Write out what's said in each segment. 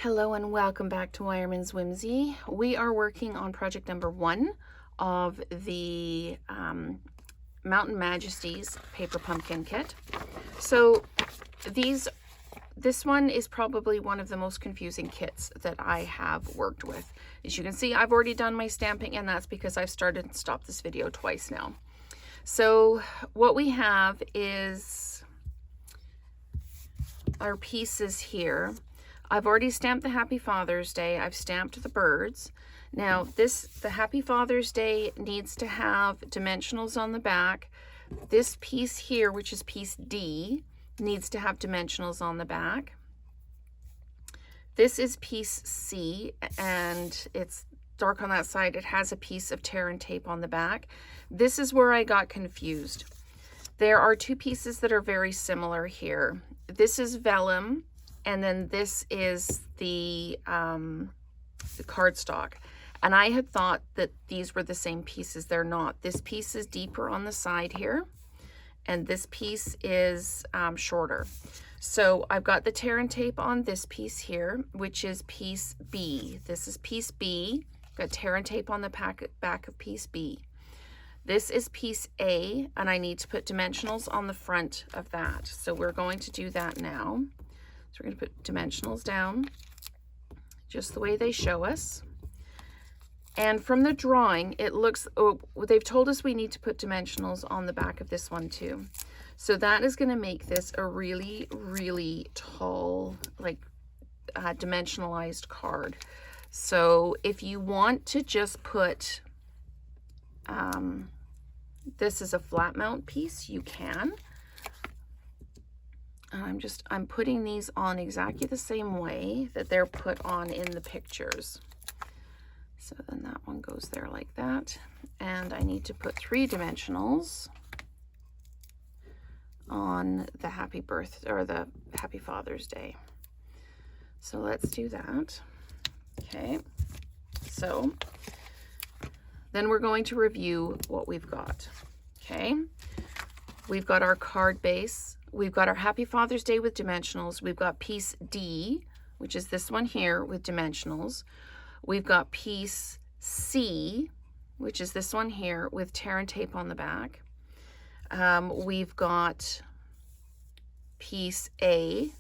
Hello and welcome back to Wireman's Whimsy. We are working on project number 1 of the Mountain Majesties Paper Pumpkin kit. So this one is probably one of the most confusing kits that I have worked with. As you can see, I've already done my stamping, and that's because I've started and stopped this video twice now. So what we have is our pieces here. I've already stamped the Happy Father's Day. I've stamped the birds. Now the Happy Father's Day needs to have dimensionals on the back. This piece here, which is piece D, needs to have dimensionals on the back. This is piece C, and it's dark on that side. It has a piece of tear and tape on the back. This is where I got confused. There are two pieces that are very similar here. This is vellum, and then this is the cardstock. And I had thought that these were the same pieces. They're not. This piece is deeper on the side here, and this piece is shorter. So I've got the tear and tape on this piece here, which is piece B. This is piece B. Got tear and tape on the back of piece B. This is piece A, and I need to put dimensionals on the front of that. So we're going to do that now. So we're going to put dimensionals down just the way they show us. And from the drawing, it looks, oh, they've told us we need to put dimensionals on the back of this one too. So that is going to make this a really, really tall, like dimensionalized card. So if you want to just put, this is a flat mount piece, you can. I'm putting these on exactly the same way that they're put on in the pictures. So then that one goes there like that. And I need to put 3 dimensionals on the Happy Father's Day. So let's do that. Okay. So then we're going to review what we've got. Okay. We've got our card base. We've got our Happy Father's Day with dimensionals. We've got piece D, which is this one here with dimensionals. We've got piece C, which is this one here with tear and tape on the back. We've got piece A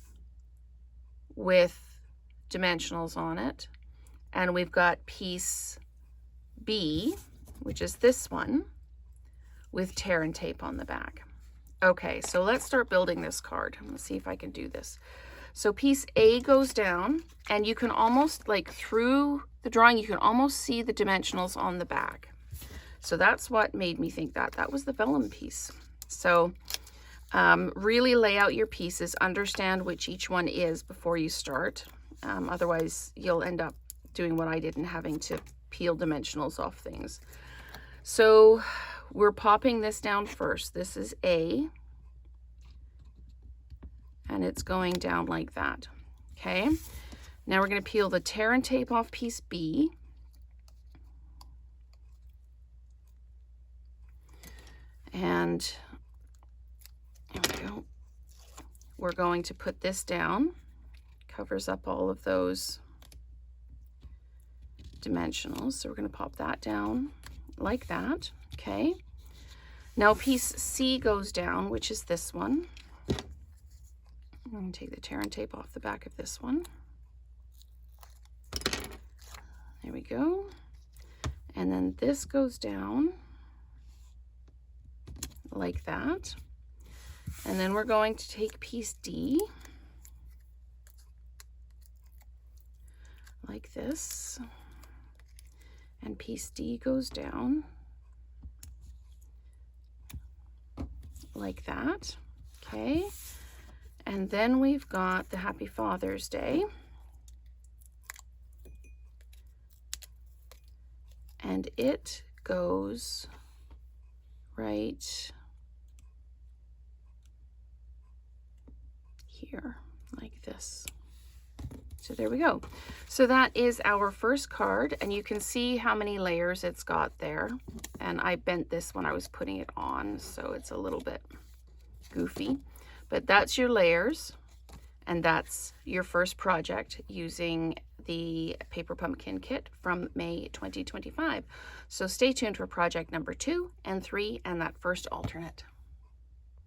with dimensionals on it. And we've got piece B, which is this one, with tear and tape on the back. Okay, so let's start building this card. Let's see if I can do this. So piece A goes down, and you can almost, like through the drawing, you can almost see the dimensionals on the back. So that's what made me think that was the vellum piece. So really lay out your pieces, understand which each one is before you start. Otherwise, you'll end up doing what I did and having to peel dimensionals off things. So we're popping this down first. This is A, and it's going down like that. Okay, now we're going to peel the tear and tape off piece B. And there we go. We're going to put this down. Covers up all of those dimensionals. So we're going to pop that down like that. Okay. Now piece C goes down, which is this one. I'm going to take the tear and tape off the back of this one. There we go. And then this goes down like that. And then we're going to take piece D like this. And piece D goes down like that. Okay. And then we've got the Happy Father's Day. And it goes right here like this. So there we go. So that is our first card, and you can see how many layers it's got there. And I bent this when I was putting it on, so it's a little bit goofy. But that's your layers. And that's your first project using the Paper Pumpkin kit from May 2025. So stay tuned for project number 2 and 3 and that first alternate.